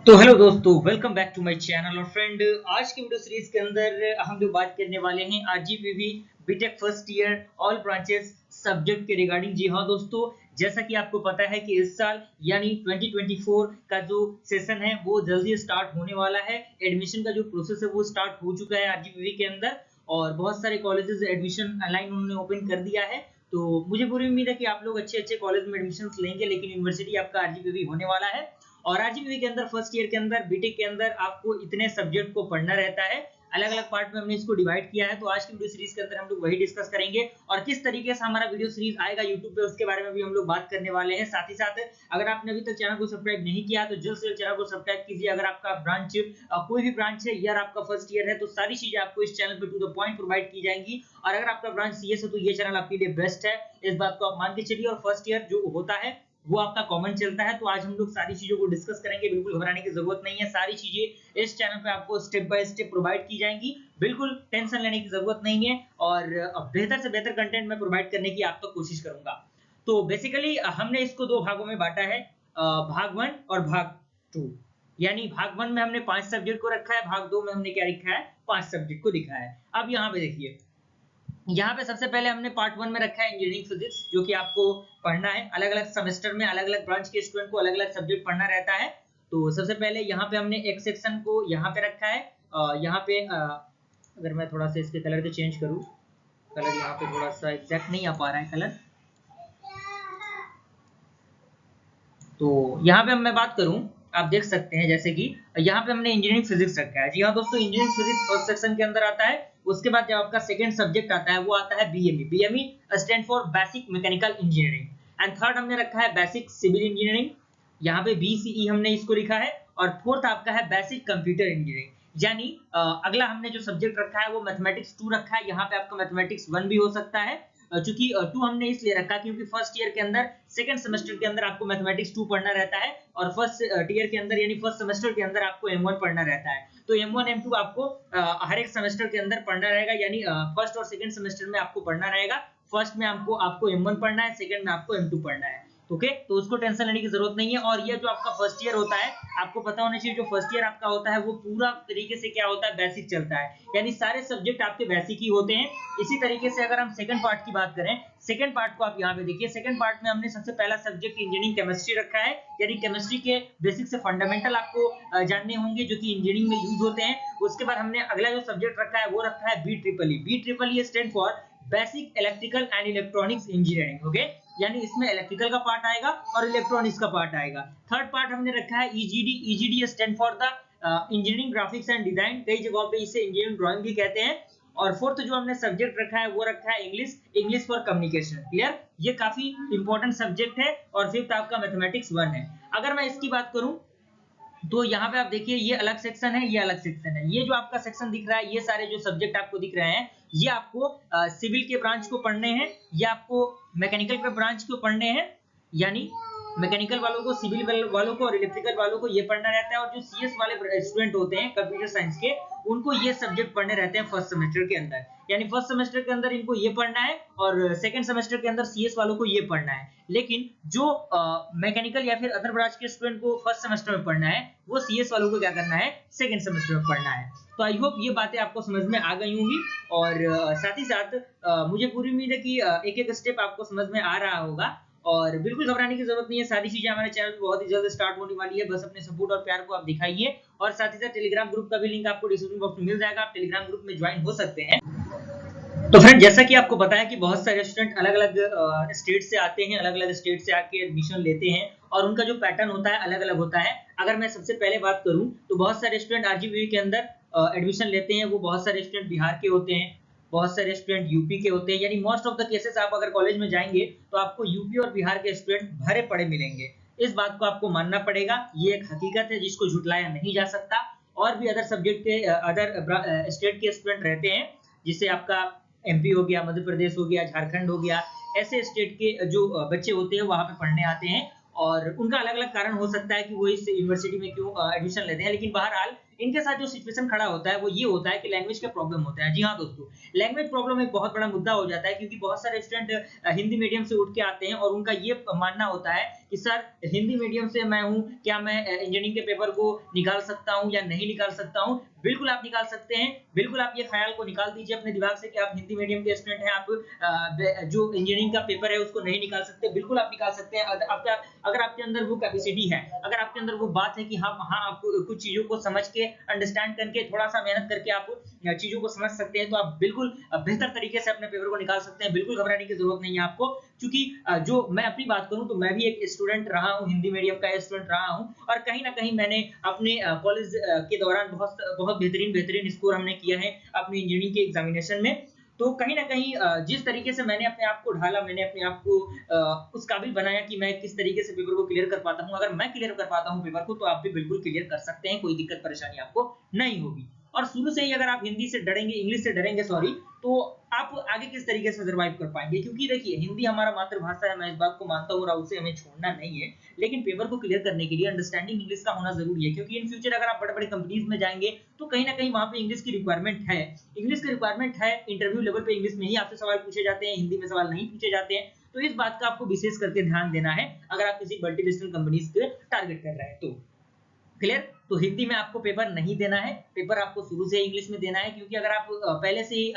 तो हेलो दोस्तों, welcome back to my channel. और फ्रेंड, आज की वीडियो सीरीज के अंदर हम लोग बात करने वाले हैं RGPV BTech first year all branches subject के रिगार्डिंग। जी हाँ दोस्तों, जैसा कि आपको पता है कि इस साल यानी 2024 का जो सेशन है वो जल्दी स्टार्ट होने वाला है। एडमिशन का जो प्रोसेस है वो स्टार्ट हो चुका है आरजीपीवी के अंदर, और बहुत सारे कॉलेजेस एडमिशन लाइन उन्होंने ओपन कर दिया है। तो मुझे पूरी उम्मीद है कि आप लोग अच्छे अच्छे कॉलेज में एडमिशन लेंगे, लेकिन यूनिवर्सिटी आपका आरजीपीवी होने वाला है। और आरजीपीवी के अंदर फर्स्ट ईयर के अंदर बीटेक के अंदर आपको इतने सब्जेक्ट को पढ़ना रहता है। अलग अलग पार्ट में हमने इसको डिवाइड किया है। तो आज की वीडियो सीरीज के अंदर हम लोग वही डिस्कस करेंगे, और किस तरीके से हमारा वीडियो सीरीज आएगा यूट्यूब पे उसके बारे में भी हम लोग बात करने वाले हैं। साथ ही साथ अगर आपने अभी तक चैनल को सब्सक्राइब नहीं किया तो जल्द से जल्द चैनल को सब्सक्राइब कीजिए। अगर आपका ब्रांच कोई भी ब्रांच है या आपका फर्स्ट ईयर है तो सारी चीजें आपको इस चैनल पे टू द पॉइंट प्रोवाइड की जाएंगी। और अगर आपका ब्रांच सीएस है तो ये चैनल आपके लिए बेस्ट है, इस बात को आप मान के चलिए। और फर्स्ट ईयर जो होता है वो आपका कॉमन चलता है। तो आज हम लोग सारी चीजों को डिस्कस करेंगे, बिल्कुल घबराने की जरूरत नहीं है। सारी चीजें इस चैनल पे आपको स्टेप बाय स्टेप प्रोवाइड की जाएंगी, बिल्कुल टेंशन लेने की जरूरत नहीं है। और बेहतर से बेहतर कंटेंट मैं प्रोवाइड करने की आप तक कोशिश करूंगा। तो बेसिकली हमने इसको दो भागों में बांटा है, भाग 1 और भाग 2। यानी भाग 1 में हमने 5 सब्जेक्ट को रखा है, भाग 2 में हमने क्या लिखा है, 5 सब्जेक्ट को लिखा है। अब यहाँ पे देखिए, यहाँ पे सबसे पहले हमने पार्ट 1 में रखा है इंजीनियरिंग फिजिक्स, जो कि आपको पढ़ना है। अलग अलग सेमेस्टर में अलग अलग ब्रांच के स्टूडेंट को अलग अलग सब्जेक्ट पढ़ना रहता है। तो सबसे पहले यहाँ पे हमने एक सेक्शन को यहाँ पे रखा है। यहाँ पे अगर मैं थोड़ा सा इसके कलर को चेंज करूँ, कलर यहाँ पे थोड़ा सा एग्जैक्ट नहीं आ पा रहा है कलर। तो यहाँ पे मैं बात करूं, आप देख सकते हैं जैसे कि यहाँ पे हमने इंजीनियरिंग फिजिक्स रखा है। जी हाँ दोस्तों, इंजीनियरिंग फिजिक्स फर्स्ट सेक्शन के अंदर आता है। उसके बाद जब आपका सेकंड सब्जेक्ट आता है वो आता है BME. BME stand for basic mechanical engineering. And third हमने रखा है बेसिक सिविल इंजीनियरिंग, यहाँ पे बीसीई हमने इसको लिखा है। और फोर्थ आपका है बेसिक कंप्यूटर इंजीनियरिंग। यानी अगला हमने जो सब्जेक्ट रखा है वो मैथमेटिक्स 2 रखा है। यहाँ पे आपका मैथमेटिक्स 1 भी हो सकता है, चूंकि 2 हमने इसलिए रखा क्योंकि फर्स्ट ईयर के अंदर सेकंड सेमेस्टर के अंदर आपको मैथमेटिक्स 2 पढ़ना रहता है, और फर्स्ट ईयर के अंदर यानी फर्स्ट सेमेस्टर के अंदर आपको M1 पढ़ना रहता है। तो M1 M2 आपको हर एक सेमेस्टर के अंदर पढ़ना रहेगा, यानी फर्स्ट और सेकंड सेमेस्टर में आपको पढ़ना रहेगा। फर्स्ट में आपको M1 पढ़ना है, सेकंड में आपको M2 पढ़ना है। ओके, तो उसको टेंशन लेने की जरूरत नहीं है। और ये जो आपका फर्स्ट ईयर होता है, आपको पता होना चाहिए, जो फर्स्ट ईयर आपका होता है वो पूरा तरीके से क्या होता है, बेसिक चलता है। यानी सारे सब्जेक्ट आपके बेसिक ही होते हैं। इसी तरीके से अगर हम सेकंड पार्ट की बात करें, सेकंड पार्ट को आप यहाँ पे देखिए। सेकंड पार्ट में हमने सबसे पहला सब्जेक्ट इंजीनियरिंग केमिस्ट्री रखा है, यानी केमिस्ट्री के बेसिक से फंडामेंटल आपको जानने होंगे जो कि इंजीनियरिंग में यूज होते हैं। उसके बाद हमने अगला जो सब्जेक्ट रखा है वो रखा है B triple E. B triple E stand for basic electrical and electronics engineering. Okay, यानी इसमें इलेक्ट्रिकल का पार्ट आएगा और इलेक्ट्रॉनिक्स का पार्ट आएगा। थर्ड पार्ट हमने रखा है EGD. EGD stand for the engineering graphics and design, कई जगहों पे इसे इंजीनियरिंग ड्राइंग भी कहते हैं। और फोर्थ जो हमने सब्जेक्ट रखा है वो रखा है English. English for communication. Clear, ये काफी इंपॉर्टेंट सब्जेक्ट है। और फिफ्थ आपका मैथमेटिक्स 1 है। अगर मैं इसकी बात करूं तो यहाँ पे आप देखिए, ये अलग सेक्शन है, ये अलग सेक्शन है। ये जो आपका सेक्शन दिख रहा है, ये सारे जो सब्जेक्ट आपको दिख रहे हैं, ये आपको सिविल के ब्रांच को पढ़ने हैं, ये आपको मैकेनिकल के ब्रांच को पढ़ने हैं। यानी मैकेनिकल वालों को, सिविल वालों को और इलेक्ट्रिकल वालों को ये पढ़ना रहता है। और जो सीएस वाले स्टूडेंट होते हैं कंप्यूटर साइंस के, उनको ये सब्जेक्ट पढ़ने रहते हैं फर्स्ट सेमेस्टर के अंदर। यानी फर्स्ट सेमेस्टर के अंदर इनको ये पढ़ना है, और सेकंड सेमेस्टर के अंदर सीएस वालों को ये पढ़ना है। लेकिन जो मैकेनिकल या फिर अदर ब्रांच के स्टूडेंट को फर्स्ट सेमेस्टर में पढ़ना है, वो सीएस वालों को क्या करना है, सेकंड सेमेस्टर में पढ़ना है। तो आई होप ये बातें आपको समझ में आ गई होंगी। और साथ ही साथ मुझे पूरी उम्मीद है कि एक एक स्टेप आपको समझ में आ रहा होगा। और बिल्कुल घबराने की जरूरत नहीं है, सारी चीजें हमारे चैनल पे बहुत ही जल्द स्टार्ट होने वाली है। बस अपने सपोर्ट और प्यार को आप दिखाइए। और साथ ही साथ टेलीग्राम ग्रुप का भी लिंक आपको डिस्क्रिप्शन बॉक्स में मिल जाएगा, आप टेलीग्राम ग्रुप में ज्वाइन हो सकते हैं। तो फ्रेंड, जैसा कि आपको पता है कि बहुत सारे स्टूडेंट अलग अलग स्टेट से आते हैं, अलग अलग स्टेट से आके एडमिशन लेते हैं, और उनका जो पैटर्न होता है अलग अलग होता है। अगर मैं सबसे पहले बात करूं तो बहुत सारे स्टूडेंट आरजीपीवी के अंदर एडमिशन लेते हैं, वो बहुत सारे स्टूडेंट बिहार के होते हैं, बहुत सारे स्टूडेंट यूपी के होते हैं। यानी मोस्ट ऑफ द केसेस आप अगर कॉलेज में जाएंगे तो आपको यूपी और बिहार के स्टूडेंट भरे पड़े मिलेंगे। इस बात को आपको मानना पड़ेगा, ये एक हकीकत है जिसको झुटलाया नहीं जा सकता। और भी अदर सब्जेक्ट के अदर स्टेट के स्टूडेंट रहते हैं, जिससे आपका एमपी हो गया, मध्य प्रदेश हो गया, झारखंड हो गया, ऐसे स्टेट के जो बच्चे होते हैं वहां पे पढ़ने आते हैं। और उनका अलग अलग कारण हो सकता है कि वो इस यूनिवर्सिटी में क्यों एडमिशन लेते हैं, लेकिन बहरहाल इनके साथ जो सिचुएशन खड़ा होता है वो ये होता है कि लैंग्वेज के प्रॉब्लम होता है। जी हाँ दोस्तों, लैंग्वेज प्रॉब्लम एक बहुत बड़ा मुद्दा हो जाता है, क्योंकि बहुत सारे स्टूडेंट हिंदी मीडियम से उठ के आते हैं और उनका ये मानना होता है कि सर हिंदी मीडियम से मैं हूँ, क्या मैं इंजीनियरिंग के पेपर को निकाल सकता हूँ या नहीं निकाल सकता हूँ? बिल्कुल आप निकाल सकते हैं। बिल्कुल आप ये ख्याल को निकाल दीजिए अपने दिमाग से कि आप हिंदी मीडियम के स्टूडेंट हैं, आप जो इंजीनियरिंग का पेपर है उसको नहीं निकाल सकते। बिल्कुल आप निकाल सकते हैं। अगर आपके अंदर वो कैपेसिटी है, अगर आपके अंदर वो बात है कि हाँ आप कुछ चीजों को समझ के, अंडरस्टैंड करके, थोड़ा सा मेहनत करके आप चीजों को समझ सकते हैं, तो आप बिल्कुल बेहतर तरीके से अपने पेपर को निकाल सकते हैं। बिल्कुल घबराने की जरूरत नहीं है आपको, क्योंकि जो मैं अपनी बात करूं तो मैं भी एक स्टूडेंट रहा हूं, हिंदी मीडियम का स्टूडेंट रहा हूं, और कहीं ना कहीं मैंने अपने कॉलेज के दौरान बहुत बहुत बेहतरीन स्कोर हमने किया है अपनी इंजीनियरिंग के एग्जामिनेशन में। तो कहीं ना कहीं जिस तरीके से मैंने अपने आप को ढाला, मैंने अपने आप को उस काबिल बनाया कि मैं किस तरीके से पेपर को क्लियर कर पाता हूं। अगर मैं क्लियर कर पाता हूं पेपर को, तो आप भी बिल्कुल क्लियर कर सकते हैं, कोई दिक्कत परेशानी आपको नहीं होगी। और शुरू से ही अगर आप हिंदी से डरेंगे, इंग्लिश से डरेंगे सॉरी, तो आप आगे किस तरीके से सर्वाइव कर पाएंगे? क्योंकि देखिए हिंदी हमारा मातृभाषा है, मैं इस बात को मानता हूँ और उसे हमें छोड़ना नहीं है, लेकिन पेपर को क्लियर करने के लिए अंडरस्टैंडिंग इंग्लिश का होना जरूरी है, क्योंकि इन फ्यूचर अगर आप बड़े बड़े कंपनीज में जाएंगे तो कहीं ना कहीं वहां पे इंग्लिश की रिक्वायरमेंट है। इंग्लिश की रिक्वायरमेंट है, इंटरव्यू लेवल पे इंग्लिश में ही आपसे सवाल पूछे जाते हैं, हिंदी में सवाल नहीं पूछे जाते हैं। तो इस बात का आपको विशेष करके ध्यान देना है अगर आप किसी मल्टीनेशनल कंपनीज के टारगेट कर रहे हैं तो। क्लियर? तो हिंदी में आपको पेपर नहीं देना है, पेपर आपको शुरू से इंग्लिश में देना है, क्योंकि अगर आप पहले से ही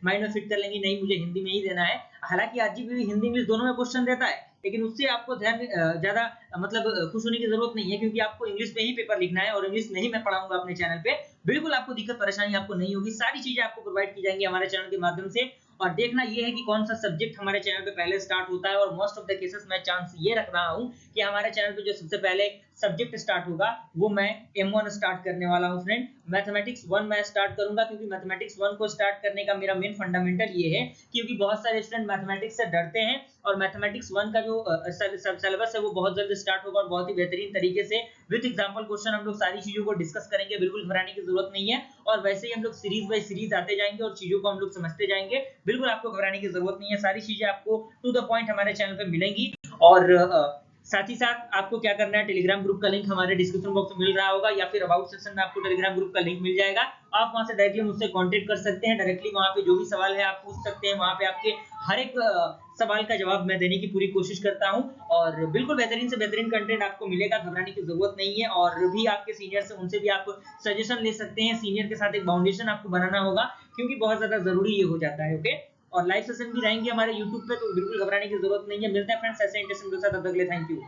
माइंड में फिट कर लेंगे नहीं मुझे हिंदी में ही देना है, हालांकि आरजीपी हिंदी इंग्लिश दोनों में क्वेश्चन देता है, लेकिन उससे आपको ध्यान ज्यादा मतलब खुश होने की जरूरत नहीं है, क्योंकि आपको इंग्लिश में ही पेपर लिखना है और इंग्लिश में ही मैं पढ़ाऊंगा अपने चैनल पे। बिल्कुल आपको दिक्कत परेशानी आपको नहीं होगी, सारी चीजें आपको प्रोवाइड की जाएंगी हमारे चैनल के माध्यम से। और देखना ये है कि कौन सा सब्जेक्ट हमारे चैनल पे पहले स्टार्ट होता है, और मोस्ट ऑफ द केसेस मैं चांस ये रख रहा हूँ कि हमारे चैनल पे जो सबसे पहले सब्जेक्ट स्टार्ट होगा वो मैं M1 स्टार्ट करने वाला हूँ फ्रेंड। मैथमेटिक्स 1 मैं स्टार्ट करूंगा, क्योंकि मैथमेटिक्स 1 को स्टार्ट करने का मेरा मेन फंडामेंटल ये है, क्योंकि बहुत सारे स्टूडेंट मैथमेटिक्स से डरते हैं, और मैथमेटिक्स 1 का जो सिलेबस है वो बहुत जल्द स्टार्ट होगा और बहुत ही बेहतरीन तरीके से विद एग्जांपल क्वेश्चन हम लोग सारी चीजों को डिस्कस करेंगे। बिल्कुल घबराने की जरूरत नहीं है, और वैसे ही हम लोग सीरीज बाय सीरीज आते जाएंगे और चीजों को हम लोग समझते जाएंगे। बिल्कुल आपको घबराने की जरूरत नहीं है, सारी चीजें आपको टू द पॉइंट हमारे चैनल पे मिलेंगी। और साथ ही साथ आपको क्या करना है, टेलीग्राम ग्रुप का लिंक हमारे डिस्क्रिप्शन बॉक्स में मिल रहा होगा, या फिर अबाउट सेक्शन में आपको टेलीग्राम ग्रुप का लिंक मिल जाएगा। आप वहां से डायरेक्टली मुझसे कांटेक्ट कर सकते हैं, डायरेक्टली वहां पे जो भी सवाल है आप पूछ सकते हैं, वहां पे आपके हर एक सवाल का जवाब मैं देने की पूरी कोशिश करता हूं, और बिल्कुल बेहतरीन से बेहतरीन कंटेंट आपको मिलेगा, घबराने की जरूरत नहीं है। और भी आपके सीनियर से, उनसे भी आप सजेशन ले सकते हैं, सीनियर के साथ एक बाउंडेशन आपको बनाना होगा, क्योंकि बहुत ज्यादा जरूरी ये हो जाता है। ओके, और लाइव सेशन भी रहेंगे हमारे यूट्यूब पे, तो बिल्कुल घबराने की जरूरत नहीं है। मिलते हैं फ्रेंड्स ऐसे इंटरेस्टिंग के साथ, तब तक के लिए थैंक यू।